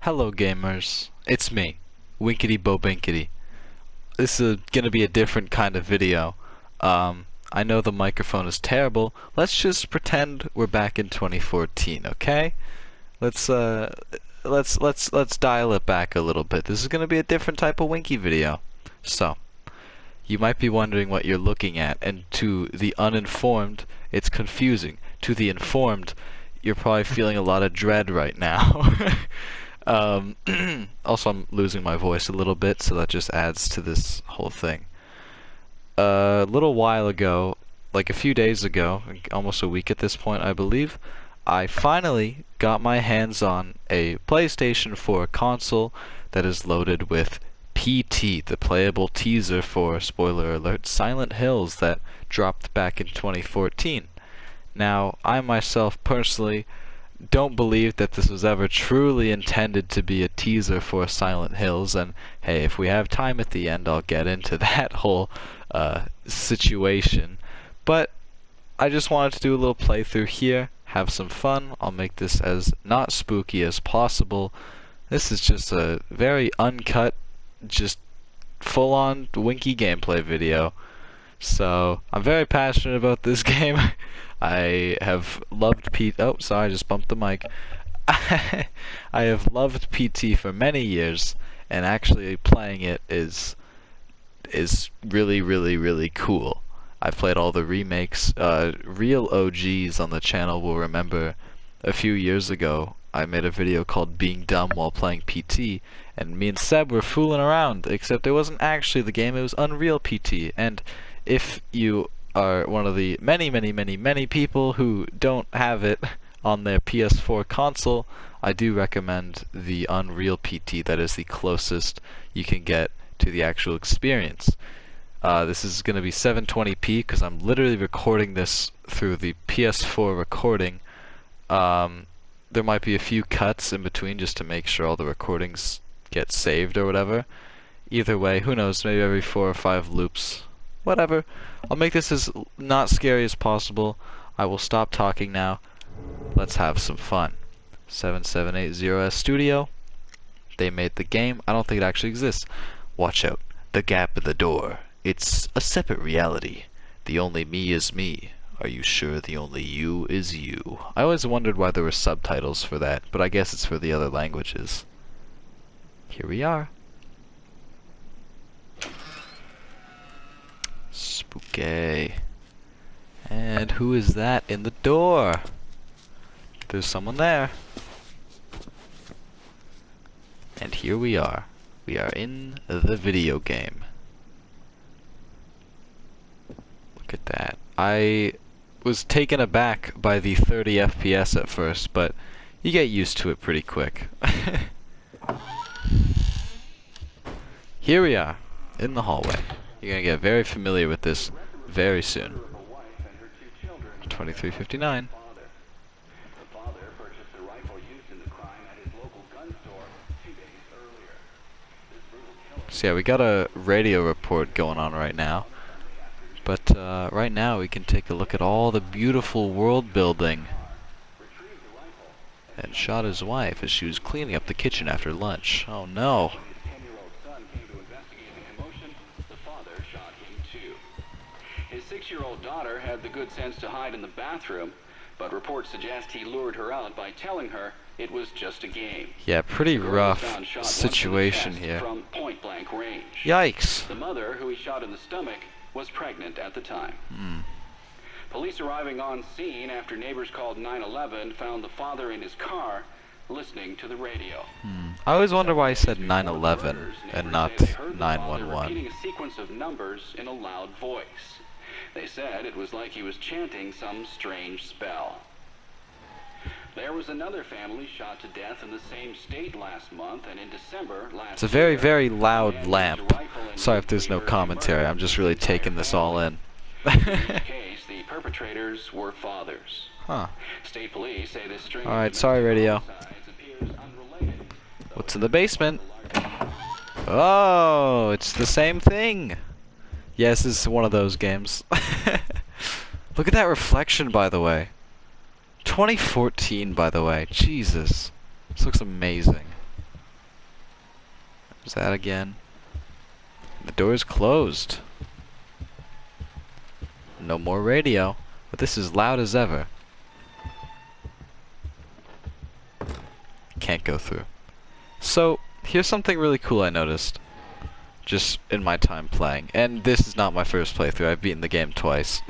Hello gamers, it's me, Winkety Bobinkety. This is gonna be a different kind of video. I know the microphone is terrible. Let's just pretend we're back in 2014, okay? Let's let's dial it back a little bit. This is gonna be a different type of Winky video. So, you might be wondering what you're looking at, and to the uninformed, it's confusing. To the informed, you're probably feeling a lot of dread right now. Also, I'm losing my voice a little bit, so that just adds to this whole thing. A little while ago, like a few days ago, almost a week at this point, I believe, I finally got my hands on a PlayStation 4 console that is loaded with PT, the playable teaser for, spoiler alert, Silent Hills that dropped back in 2014. Now, I myself personally don't believe that this was ever truly intended to be a teaser for Silent Hills, and hey, if we have time at the end, I'll get into that whole situation. But I just wanted to do a little playthrough here, have some fun. I'll make this as not spooky as possible. This is just a very uncut, just full-on Winky gameplay video. So, I'm very passionate about this game. I have loved oh, sorry, I just bumped the mic. I have loved PT for many years, and actually playing it is really, really, really cool. I've played all the remakes. Real OGs on the channel will remember a few years ago I made a video called Being Dumb While Playing PT, and me and Seb were fooling around, except it wasn't actually the game, it was Unreal PT. And if you are one of the many, many, many, many people who don't have it on their PS4 console, I do recommend the Unreal PT. That is the closest you can get to the actual experience. This is going to be 720p because I'm literally recording this through the PS4 recording. There might be a few cuts in between just to make sure all the recordings get saved or whatever. Either way, who knows, maybe every 4 or 5 loops. Whatever. I'll make this as not scary as possible. I will stop talking now. Let's have some fun. 7780S Studio. They made the game. I don't think it actually exists. Watch out. The gap in the door. It's a separate reality. The only me is me. Are you sure the only you is you? I always wondered why there were subtitles for that, but I guess it's for the other languages. Here we are. Spooky. And who is that in the door? There's someone there. And here we are. We are in the video game. Look at that. I was taken aback by the 30 FPS at first, but you get used to it pretty quick. Here we are, in the hallway. You're gonna get very familiar with this very soon. 2359. So yeah, we got a radio report going on right now. But right now we can take a look at all the beautiful world building. And shot his wife as she was cleaning up the kitchen after lunch. Oh no. His 6-year-old daughter had the good sense to hide in the bathroom, but reports suggest he lured her out by telling her it was just a game. Yeah, pretty rough situation here. From point-blank range. Yikes. The mother, who he shot in the stomach, was pregnant at the time. Police arriving on scene after neighbors called 911 found the father in his car listening to the radio. I always wonder why he said 911 and not They heard the father 911. repeating a sequence of numbers in a loud voice. They said it was like he was chanting some strange spell. There was another family shot to death in the same state last month, and in December last It's a very, year, very a man loud used a lamp. rifle and Sorry if there's no deliberately commentary, I'm just really murdered taking this all in. In each case, the perpetrators were fathers. Huh. State police say this string of Alright, sorry radio. homicides appears unrelated. What's in the basement? Oh, it's the same thing. Yes, this is one of those games. Look at that reflection, by the way. 2014, by the way. Jesus. This looks amazing. Was that again? The door is closed. No more radio, but this is loud as ever. Can't go through. So, here's something really cool I noticed. Just in my time playing. And this is not my first playthrough, I've beaten the game twice.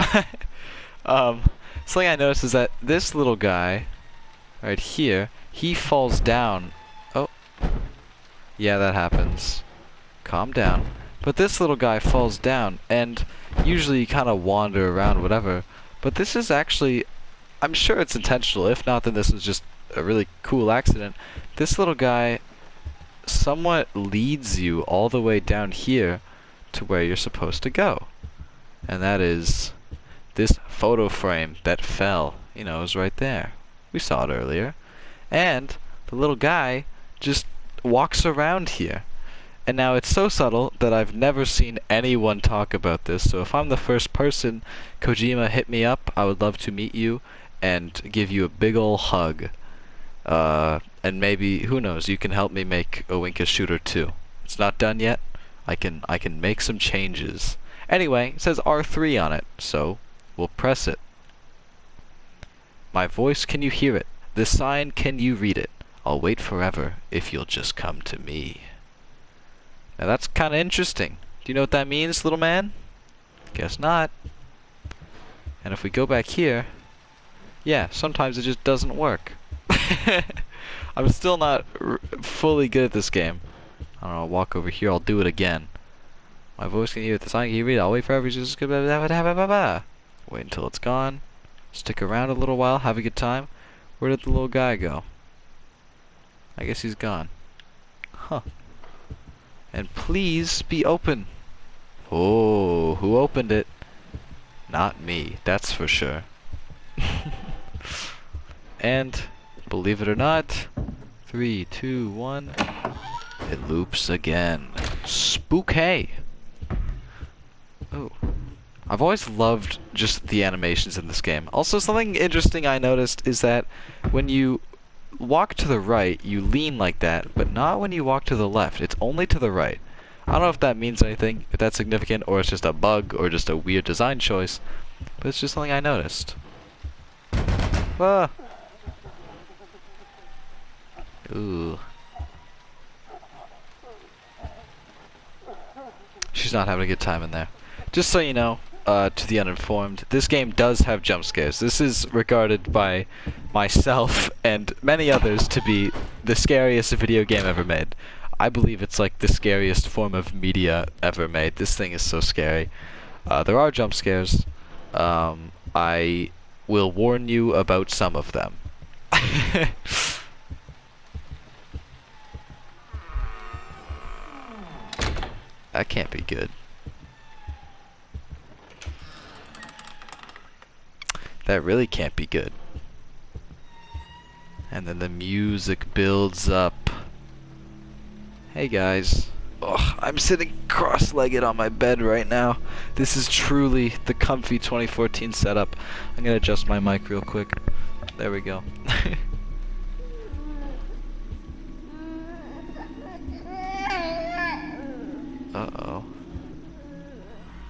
Something I noticed is that this little guy, right here, he falls down. Oh. Yeah, that happens. Calm down. But this little guy falls down, and usually you kind of wander around, whatever. But this is actually, I'm sure it's intentional. If not, then this is just a really cool accident. This little guy somewhat leads you all the way down here to where you're supposed to go. And that is this photo frame that fell. You know, it was right there. We saw it earlier. And the little guy just walks around here. And now it's so subtle that I've never seen anyone talk about this. So if I'm the first person, Kojima, hit me up. I would love to meet you and give you a big ol' hug. And maybe, who knows, you can help me make Owinka Shooter 2. It's not done yet. I can make some changes. Anyway, it says R3 on it, so we'll press it. My voice, can you hear it? The sign, can you read it? I'll wait forever if you'll just come to me. Now that's kind of interesting. Do you know what that means, little man? Guess not. And if we go back here, yeah, sometimes it just doesn't work. I'm still not fully good at this game. I don't know, I'll walk over here, I'll do it again. My voice can hear it, the sign can you read it, I'll wait forever, just wait until it's gone. Stick around a little while, have a good time. Where did the little guy go? I guess he's gone. Huh. And please be open. Oh, who opened it? Not me, that's for sure. And, believe it or not, 3, 2, 1, it loops again. Spooky! Oh. I've always loved just the animations in this game. Also, something interesting I noticed is that when you walk to the right, you lean like that, but not when you walk to the left. It's only to the right. I don't know if that means anything, if that's significant, or it's just a bug, or just a weird design choice, but it's just something I noticed. Ah! Ooh. She's not having a good time in there. Just so you know, to the uninformed, this game does have jump scares. This is regarded by myself and many others to be the scariest video game ever made. I believe it's like the scariest form of media ever made. This thing is so scary. There are jump scares. I will warn you about some of them. That can't be good. That really can't be good. And then the music builds up. Hey guys. Ugh, I'm sitting cross-legged on my bed right now. This is truly the comfy 2014 setup. I'm gonna adjust my mic real quick. There we go. Uh-oh.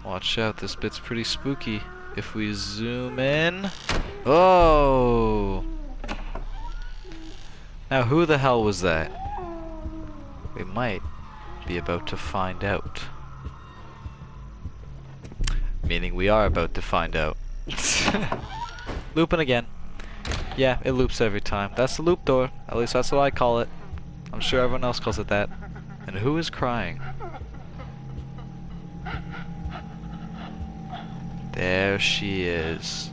Watch out, this bit's pretty spooky. If we zoom in... Oh! Now who the hell was that? We might be about to find out. Meaning we are about to find out. Looping again. Yeah, it loops every time. That's the loop door. At least that's what I call it. I'm sure everyone else calls it that. And who is crying? There she is.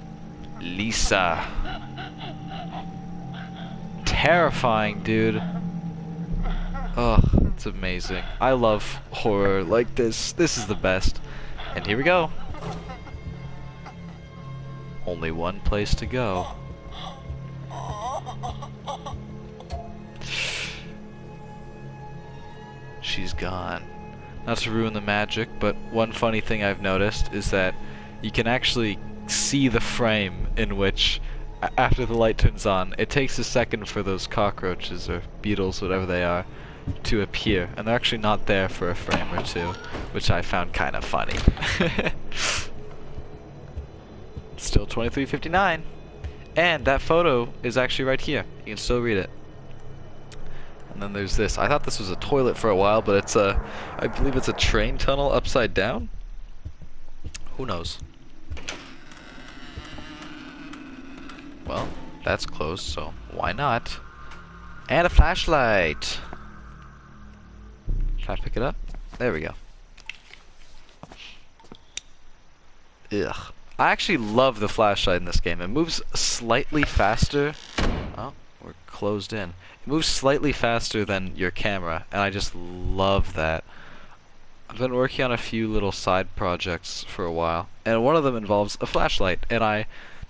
Lisa. Terrifying, dude. Ugh, it's amazing. I love horror like this. This is the best. And here we go. Only one place to go. She's gone. Not to ruin the magic, but one funny thing I've noticed is that you can actually see the frame in which after the light turns on, it takes a second for those cockroaches or beetles, whatever they are, to appear, and they're actually not there for a frame or two, which I found kind of funny. Still 23:59, and that photo is actually right here. You can still read it. And then there's this. I thought this was a toilet for a while, but it's a, I believe it's a train tunnel upside down. Who knows? Well, that's closed, so why not? And a flashlight. Can I pick it up? There we go. Ugh. I actually love the flashlight in this game. It moves slightly faster. Oh, we're closed in. It moves slightly faster than your camera, and I just love that. I've been working on a few little side projects for a while, and one of them involves a flashlight, and I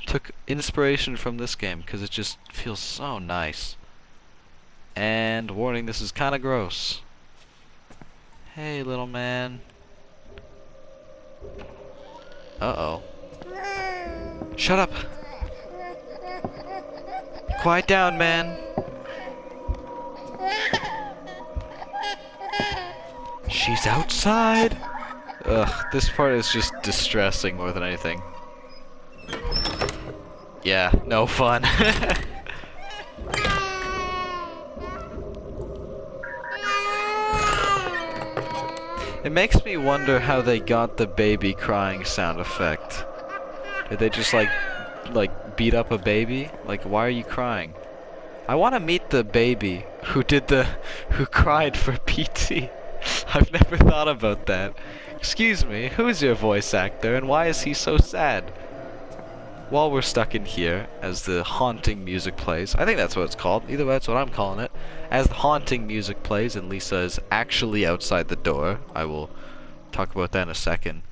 took inspiration from this game because it just feels so nice. And warning, this is kind of gross. Hey, little man. Uh-oh. Shut up. Quiet down, man. She's outside. Ugh, this part is just distressing more than anything. Yeah, no fun. It makes me wonder how they got the baby crying sound effect. Did they just like beat up a baby? Like, why are you crying? I want to meet the baby who cried for PT. I've never thought about that. Excuse me, who's your voice actor and why is he so sad? While we're stuck in here, as the haunting music plays, I think that's what it's called, either way that's what I'm calling it, as the haunting music plays and Lisa is actually outside the door, I will talk about that in a second,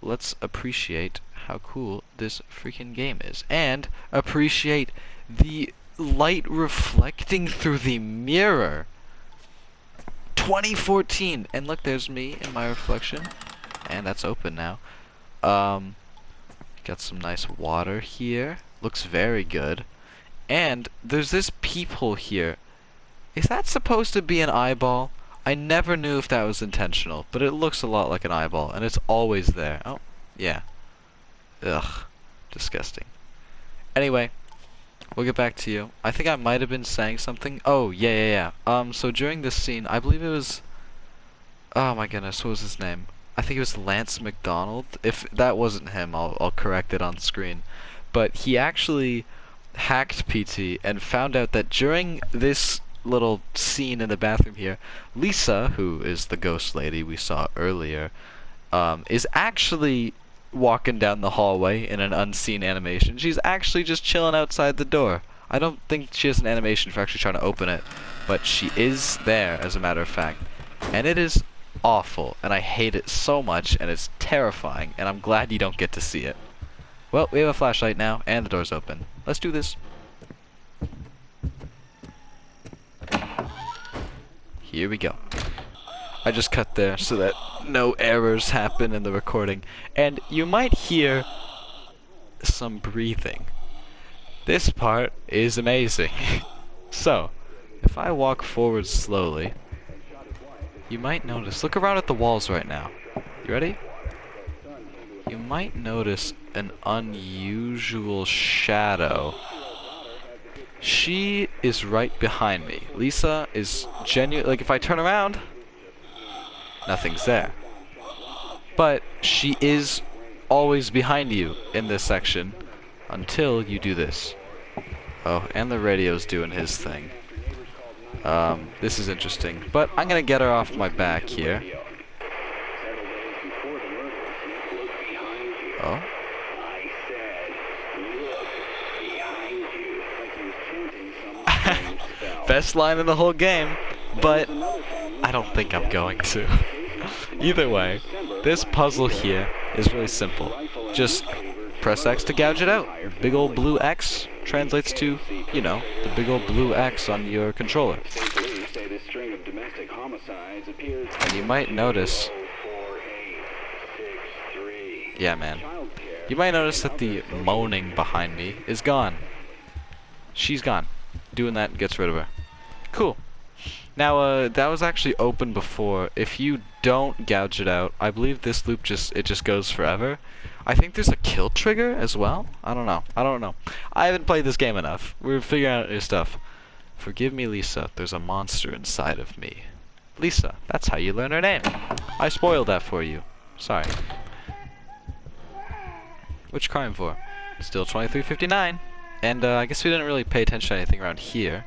let's appreciate how cool this freaking game is, and appreciate the light reflecting through the mirror. 2014, and look, there's me in my reflection, and that's open now. Got some nice water here. Looks very good. And there's this peephole here. Is that supposed to be an eyeball? I never knew if that was intentional, but it looks a lot like an eyeball, and it's always there. Oh, yeah. Ugh. Disgusting. Anyway, we'll get back to you. I think I might have been saying something. Oh, yeah. So during this scene, I believe it was... Oh my goodness, what was his name? I think it was Lance McDonald. If that wasn't him, I'll correct it on screen. But he actually hacked PT and found out that during this little scene in the bathroom here, Lisa, who is the ghost lady we saw earlier, is actually walking down the hallway in an unseen animation. She's actually just chilling outside the door. I don't think she has an animation for actually trying to open it, but she is there, as a matter of fact. And it is awful, and I hate it so much, and it's terrifying, and I'm glad you don't get to see it. Well, we have a flashlight now, and the door's open. Let's do this. Here we go. I just cut there so that no errors happen in the recording, and you might hear some breathing. This part is amazing. So, if I walk forward slowly, you might notice, look around at the walls right now. You ready? You might notice an unusual shadow. She is right behind me. Lisa is like if I turn around, nothing's there. But she is always behind you in this section until you do this. Oh, and the radio's doing his thing. This is interesting, but I'm gonna get her off my back here. Oh? Best line in the whole game, but I don't think I'm going to. Either way, this puzzle here is really simple. Just press X to gouge it out. Big old blue X translates to, you know, the big old blue X on your controller. And you might notice... Yeah, man. You might notice that the moaning behind me is gone. She's gone. Doing that gets rid of her. Cool. Now, that was actually open before. If you don't gouge it out, I believe this loop just goes forever. I think there's a kill trigger as well. I don't know. I haven't played this game enough. We're figuring out new stuff. Forgive me, Lisa. There's a monster inside of me. Lisa, that's how you learn her name. I spoiled that for you. Sorry. Which crime for? Still 2359. And I guess we didn't really pay attention to anything around here.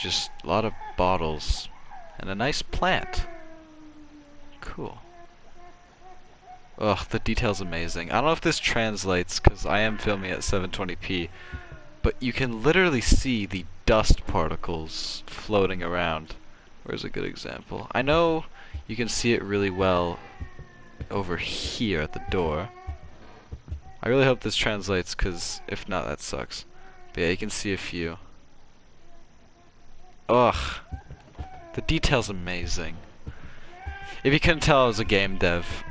Just a lot of bottles. And a nice plant. Cool. Ugh, the detail's amazing. I don't know if this translates, because I am filming at 720p. But you can literally see the dust particles floating around. Where's a good example? I know you can see it really well over here at the door. I really hope this translates, because if not, that sucks. But yeah, you can see a few. Ugh. The detail's amazing. If you couldn't tell I was a game dev,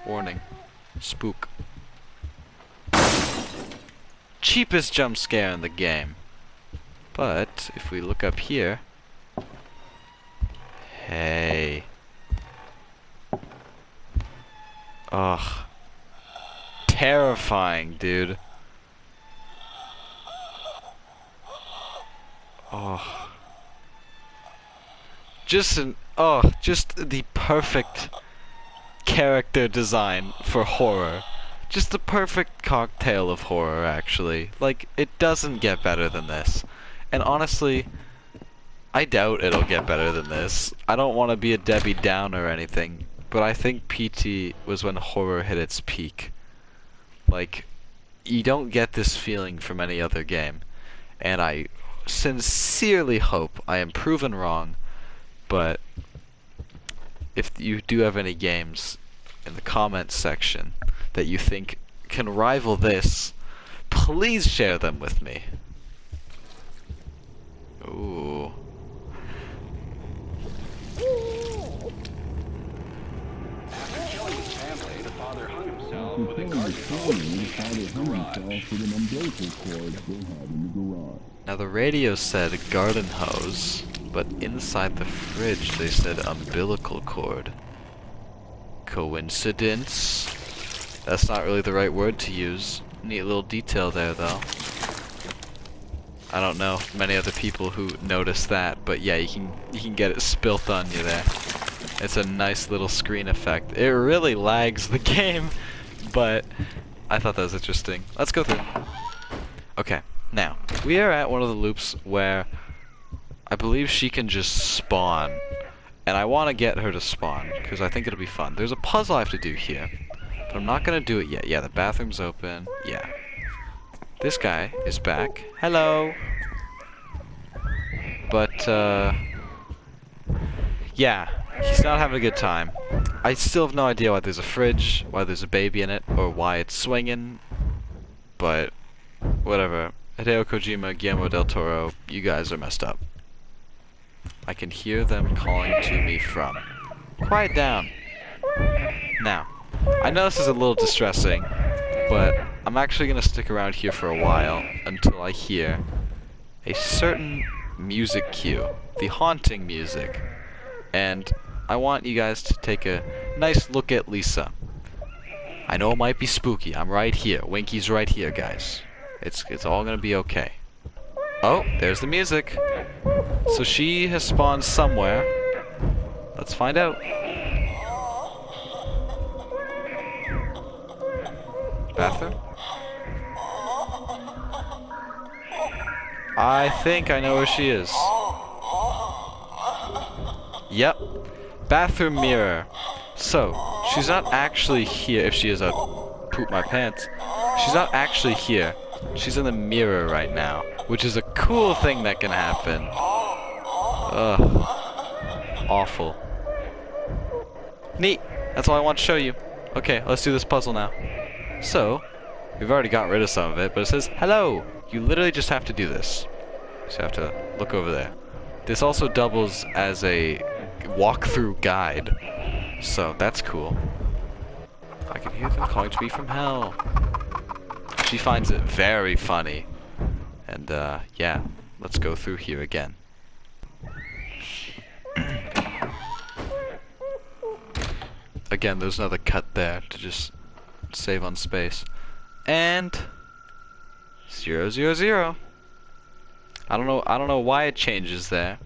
warning. Spook. Cheapest jump scare in the game. But, if we look up here... Hey. Ugh. Terrifying, dude. Oh. Just the perfect character design for horror. Just the perfect cocktail of horror, actually. Like, it doesn't get better than this. And honestly, I doubt it'll get better than this. I don't want to be a Debbie Downer or anything, but I think PT was when horror hit its peak. Like, you don't get this feeling from any other game. And I sincerely hope I am proven wrong, but if you do have any games in the comments section that you think can rival this, please share them with me. Ooh. After killing his family, the father hung himself with a garden hose inside his garage. Now the radio said garden hose, but inside the fridge they said umbilical cord. Coincidence? That's not really the right word to use. Neat little detail there, though. I don't know many other people who noticed that, but yeah, you can get it spilt on you there. It's a nice little screen effect. It really lags the game, but I thought that was interesting. Let's go through. Okay, now we are at one of the loops where I believe she can just spawn, and I want to get her to spawn because I think it'll be fun. There's a puzzle I have to do here, but I'm not gonna do it yet. Yeah, the bathroom's open. Yeah. This guy is back. Hello. But, yeah, he's not having a good time. I still have no idea why there's a fridge, why there's a baby in it, or why it's swinging. But, whatever. Hideo Kojima, Guillermo del Toro, you guys are messed up. I can hear them calling to me from. Quiet down. Now, I know this is a little distressing, but I'm actually going to stick around here for a while until I hear a certain music cue, the haunting music. And I want you guys to take a nice look at Lisa. I know it might be spooky. I'm right here. Winky's right here, guys. It's all going to be okay. Oh, there's the music. So she has spawned somewhere. Let's find out. Bathroom? I think I know where she is. Yep. Bathroom mirror. So, she's not actually here. If she is, I'd poop my pants. She's not actually here. She's in the mirror right now, which is a cool thing that can happen. Ugh. Awful. Neat. That's all I want to show you. Okay, let's do this puzzle now. So, we've already got rid of some of it, but it says, hello! You literally just have to do this. So you have to look over there. This also doubles as a walkthrough guide, so that's cool. I can hear them calling to me from hell. She finds it very funny. And, yeah, let's go through here again. Again, there's another cut there to just save on space. And 0, 0, 0. I don't know why it changes there.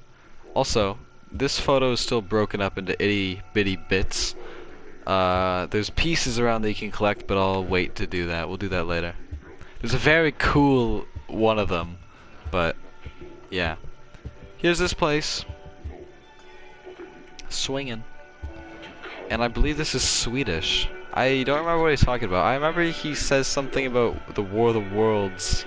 Also, this photo is still broken up into itty bitty bits. There's pieces around that you can collect, but I'll wait to do that. We'll do that later. There's a very cool one of them, but yeah. Here's this place. Swinging. And I believe this is Swedish. I don't remember what he's talking about. I remember he says something about the War of the Worlds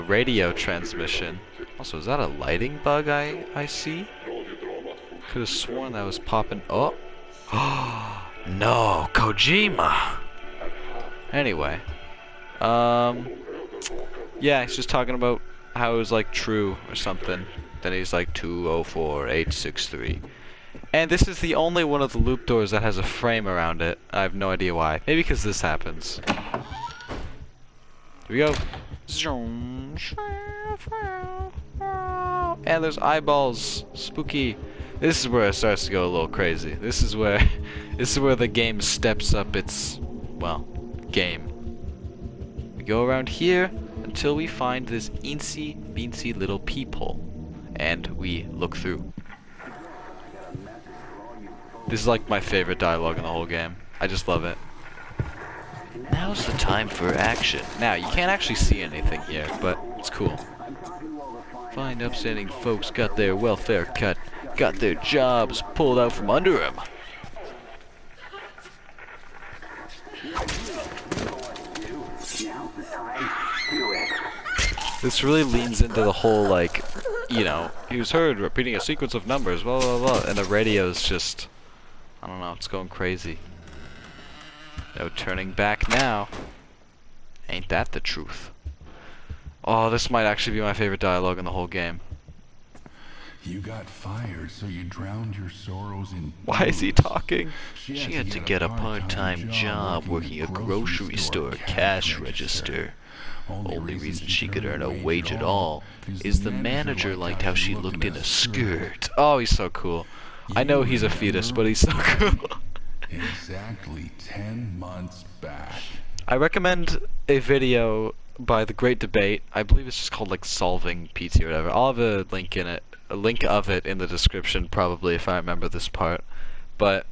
radio transmission. Also, is that a lighting bug I see? Could have sworn that was popping. Oh! No, Kojima! Anyway. Yeah, he's just talking about how it was like true or something. Then he's like 204-863. And this is the only one of the loop doors that has a frame around it. I have no idea why. Maybe because this happens. Here we go. And there's eyeballs. Spooky. This is where it starts to go a little crazy. This is where the game steps up its, well, game. We go around here until we find this eensy beensy little peephole. And we look through. This is like my favorite dialogue in the whole game. I just love it. Now's the time for action. Now, you can't actually see anything here, but it's cool. Fine, upstanding folks got their welfare cut, got their jobs pulled out from under them. This really leans into the whole, like, you know, he was heard repeating a sequence of numbers, blah, blah, blah, and the radio's just, I don't know, it's going crazy. No turning back now. Ain't that the truth? Oh, this might actually be my favorite dialogue in the whole game. You got fired, so you drowned your sorrows in Why is he talking? She had to get a part-time job working a grocery store cash register. Only reason she could earn a wage at all is the manager liked how she looked in a skirt. Oh, he's so cool. I know he's a fetus, but he's so cool. Exactly 10 months back. I recommend a video by The Great Debate. I believe it's just called like Solving PT or whatever. I'll have a link in it, a link of it in the description probably if I remember this part. But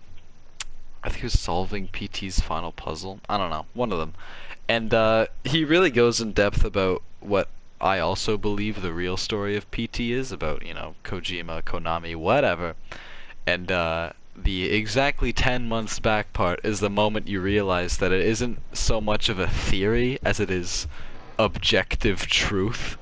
I think it was Solving PT's Final Puzzle. I don't know, one of them. And he really goes in depth about what I also believe the real story of PT is about, you know, Kojima, Konami, whatever. And the exactly 10 months back part is the moment you realize that it isn't so much of a theory as it is objective truth.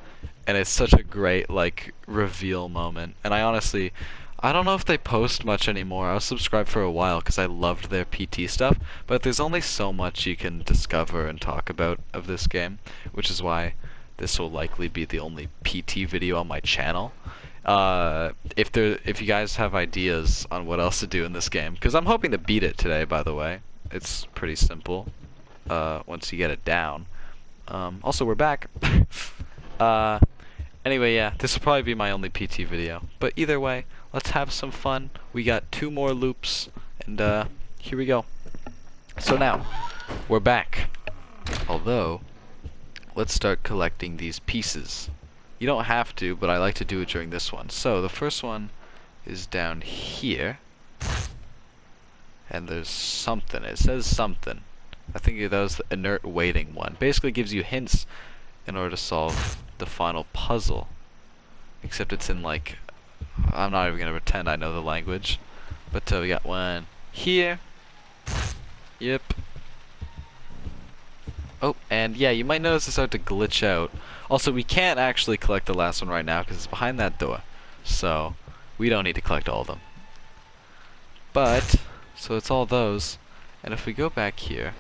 And it's such a great, like, reveal moment. And I honestly, I don't know if they post much anymore. I was subscribed for a while because I loved their PT stuff. But there's only so much you can discover and talk about of this game, which is why this will likely be the only PT video on my channel. If you guys have ideas on what else to do in this game, because I'm hoping to beat it today, by the way. It's pretty simple once you get it down. Also, we're back. Anyway, yeah, this will probably be my only PT video. But either way, let's have some fun. We got 2 more loops, and here we go. So now, we're back. Although, let's start collecting these pieces. You don't have to, but I like to do it during this one. So, the first one is down here. And there's something. It says something. I think that was the inert waiting one. Basically gives you hints in order to solve the final puzzle. Except it's in, like, I'm not even going to pretend I know the language. But we got one here. Yep. Oh, and yeah, you might notice it start to glitch out. Also, we can't actually collect the last one right now because it's behind that door. So, we don't need to collect all of them. But, so it's all those. And if we go back here.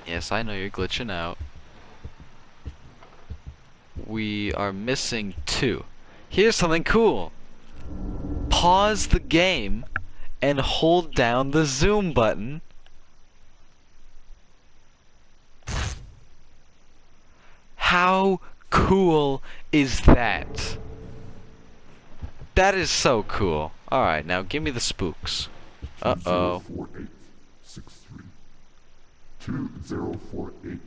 Yes, I know you're glitching out. We are missing 2. Here's something cool. Pause the game and hold down the zoom button. How cool is that? That is so cool. Alright, now give me the spooks. Uh-oh. 2048.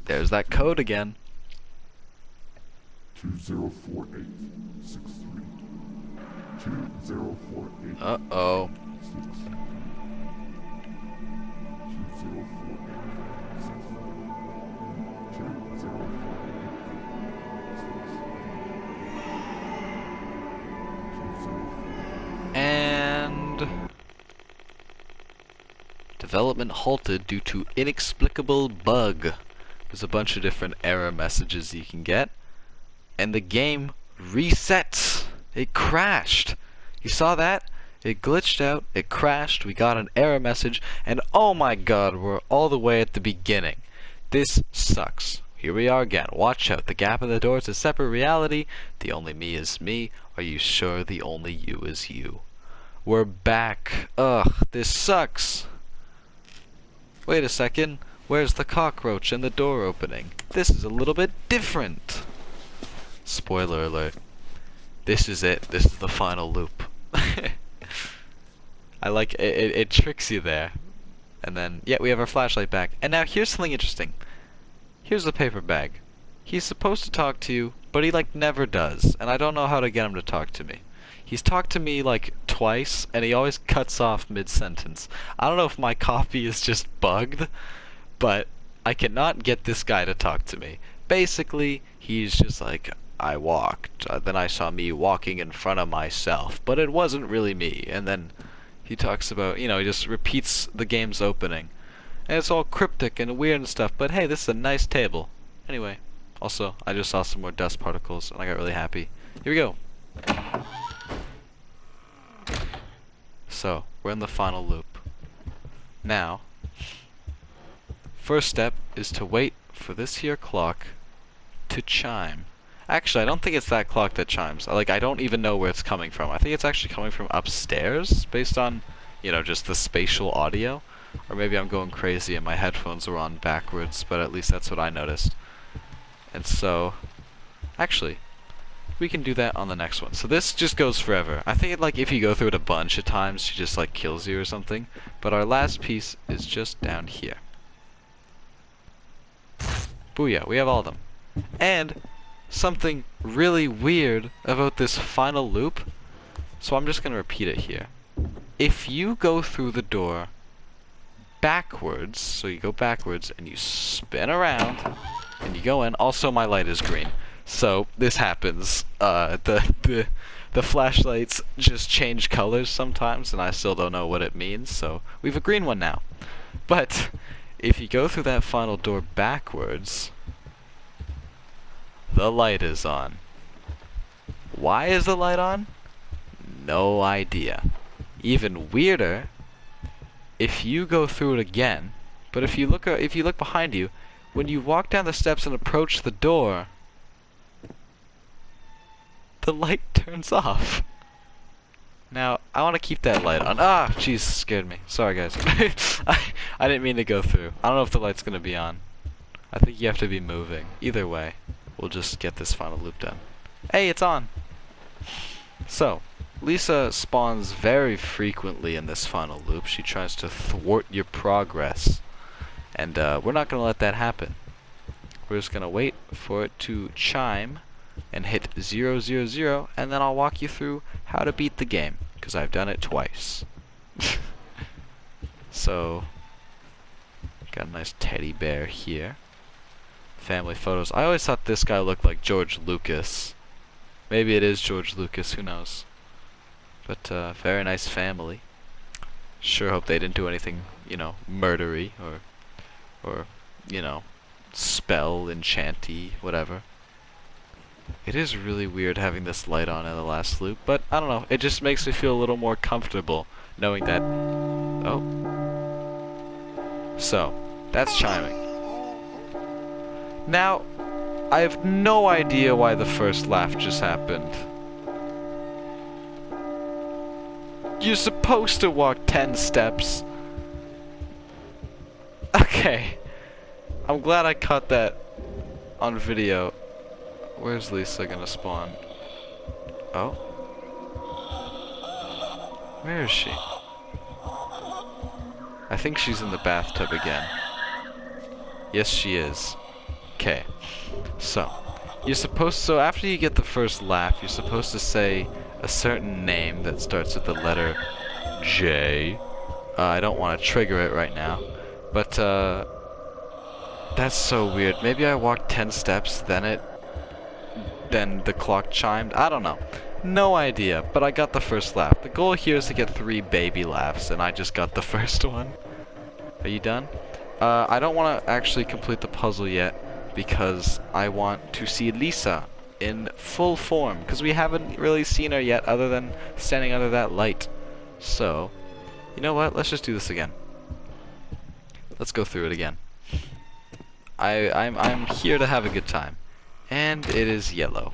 There's that code again. 204863. 2048. Uh-oh. 2048. And development halted due to inexplicable bug. There's a bunch of different error messages you can get. And the game resets. It crashed. You saw that? It glitched out, it crashed, we got an error message, and oh my god, we're all the way at the beginning. This sucks. Here we are again. Watch out. The gap in the door is a separate reality. The only me is me. Are you sure the only you is you? We're back. Ugh, this sucks. Wait a second. Where's the cockroach and the door opening? This is a little bit different. Spoiler alert. This is it. This is the final loop. I like it, it tricks you there. And then, yeah, we have our flashlight back. And now here's something interesting. Here's the paper bag. He's supposed to talk to you, but he like never does. And I don't know how to get him to talk to me. He's talked to me like twice, and he always cuts off mid-sentence. I don't know if my copy is just bugged, but I cannot get this guy to talk to me. Basically, he's just like, I walked, then I saw me walking in front of myself, but it wasn't really me. And then he talks about, you know, he just repeats the game's opening. And it's all cryptic and weird and stuff, but hey, this is a nice table. Anyway, also, I just saw some more dust particles, and I got really happy. Here we go. So, we're in the final loop. Now, first step is to wait for this here clock to chime. Actually, I don't think it's that clock that chimes. I don't even know where it's coming from. I think it's actually coming from upstairs, based on, you know, just the spatial audio. Or maybe I'm going crazy and my headphones are on backwards, but at least that's what I noticed. And so, actually, we can do that on the next one. So this just goes forever. I think if you go through it a bunch of times, she just kills you or something. But our last piece is just down here. Booyah, we have all of them. And something really weird about this final loop. So I'm just going to repeat it here. If you go through the door backwards, so you go backwards and you spin around and you go in. Also, my light is green. So this happens. The flashlights just change colors sometimes, and I still don't know what it means. So we have a green one now. But if you go through that final door backwards, the light is on. Why is the light on? No idea. Even weirder, if you go through it again, but if you look behind you, when you walk down the steps and approach the door, the light turns off. Now, I want to keep that light on. Ah, jeez, scared me. Sorry, guys. I didn't mean to go through. I don't know if the light's going to be on. I think you have to be moving. Either way, we'll just get this final loop done. Hey, it's on! So, Lisa spawns very frequently in this final loop. She tries to thwart your progress. And we're not going to let that happen. We're just going to wait for it to chime and hit 000, and then I'll walk you through how to beat the game, because I've done it twice. So, got a nice teddy bear here. Family photos. I always thought this guy looked like George Lucas. Maybe it is George Lucas, who knows. But very nice family. Sure hope they didn't do anything, you know, murdery or you know, spell, enchanty, whatever. It is really weird having this light on in the last loop, but I don't know, it just makes me feel a little more comfortable knowing that... Oh. So, that's chiming. Now, I have no idea why the first laugh just happened. You're supposed to walk 10 steps. Okay. I'm glad I caught that on video. Where's Lisa gonna spawn? Oh? Where is she? I think she's in the bathtub again. Yes, she is. Okay. So, so after you get the first laugh, you're supposed to say a certain name that starts with the letter J. I don't want to trigger it right now, but that's so weird. Maybe I walked 10 steps, then the clock chimed. I don't know. No idea, but I got the first laugh. The goal here is to get 3 baby laughs, and I just got the first one. Are you done? I don't want to actually complete the puzzle yet, because I want to see Lisa in full form, because we haven't really seen her yet other than standing under that light. So, you know what? Let's just do this again. Let's go through it again. I'm here to have a good time. And it is yellow.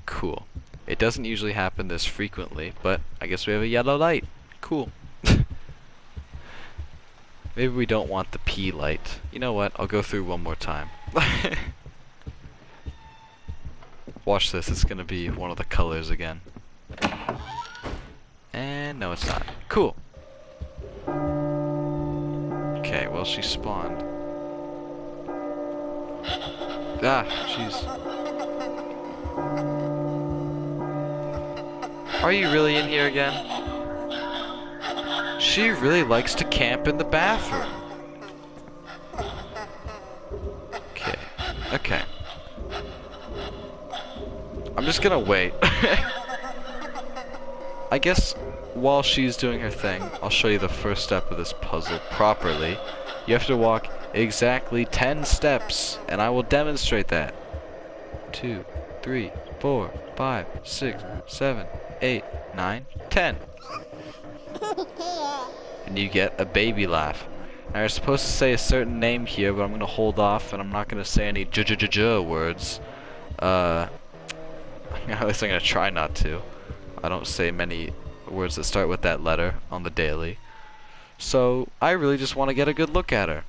Cool. It doesn't usually happen this frequently, but I guess we have a yellow light. Cool. Maybe we don't want the P light. You know what? I'll go through one more time. Watch this. It's gonna be one of the colors again. And no, it's not. Cool. Okay, well, she spawned. Ah, jeez. Are you really in here again? She really likes to camp in the bathroom. Okay. Okay. I'm just gonna wait. I guess while she's doing her thing, I'll show you the first step of this puzzle properly. You have to walk exactly 10 steps, and I will demonstrate that. 2, 3, 4, 5, 6, 7, 8, 9, 10. And you get a baby laugh. Now you're supposed to say a certain name here, but I'm gonna hold off, and I'm not gonna say any j-j-j-j words. At least I'm gonna try not to. I don't say many words that start with that letter on the daily. So, I really just want to get a good look at her.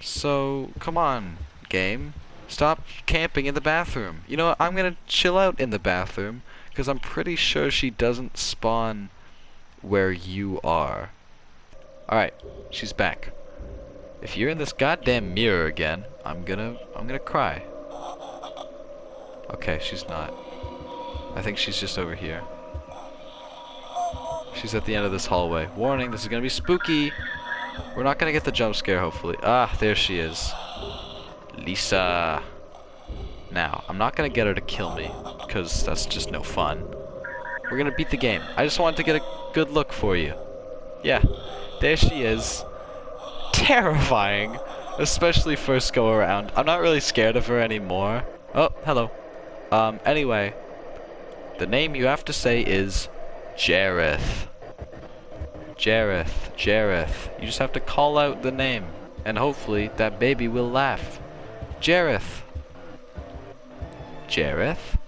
So, come on, game. Stop camping in the bathroom. You know what? I'm gonna chill out in the bathroom, because I'm pretty sure she doesn't spawn where you are. Alright, she's back. If you're in this goddamn mirror again, I'm gonna cry. Okay, she's not. I think she's just over here. She's at the end of this hallway. Warning, this is gonna be spooky. We're not gonna get the jump scare, hopefully. Ah, there she is. Lisa. Now, I'm not gonna get her to kill me, because that's just no fun. We're gonna beat the game. I just wanted to get a good look for you. Yeah, there she is. Terrifying. Especially first go around. I'm not really scared of her anymore. Oh, hello. Anyway. The name you have to say is Jareth. Jareth. Jareth. You just have to call out the name. And hopefully that baby will laugh. Jareth. Jareth?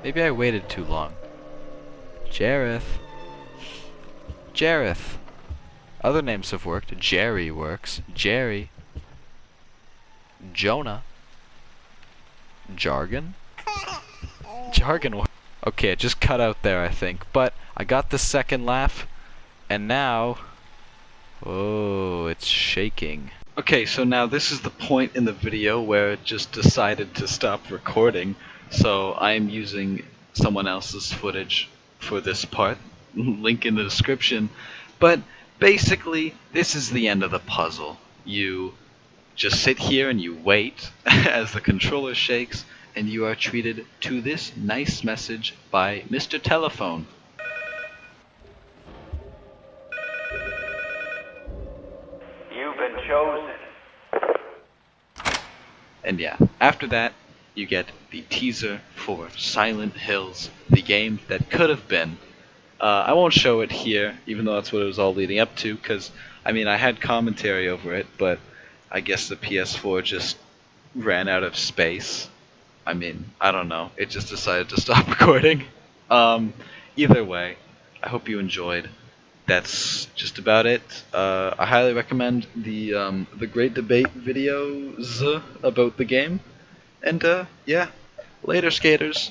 Maybe I waited too long. Jareth. Jareth. Other names have worked. Jerry works. Jerry. Jonah. Jargon? Jargon works. Okay, it just cut out there, I think. But I got the second laugh, and now... Oh, it's shaking. Okay, so now this is the point in the video where it just decided to stop recording. So I'm using someone else's footage for this part. Link in the description. But basically, this is the end of the puzzle. You just sit here and you wait as the controller shakes, and you are treated to this nice message by Mr. Telephone. You've been chosen. And yeah, after that, you get the teaser for Silent Hills, the game that could have been. I won't show it here, even though that's what it was all leading up to, because, I mean, I had commentary over it, but I guess the PS4 just ran out of space. I mean, I don't know. It just decided to stop recording. Um, Either way, I hope you enjoyed. That's just about it. I highly recommend the Great Debate videos about the game. And yeah, later, skaters.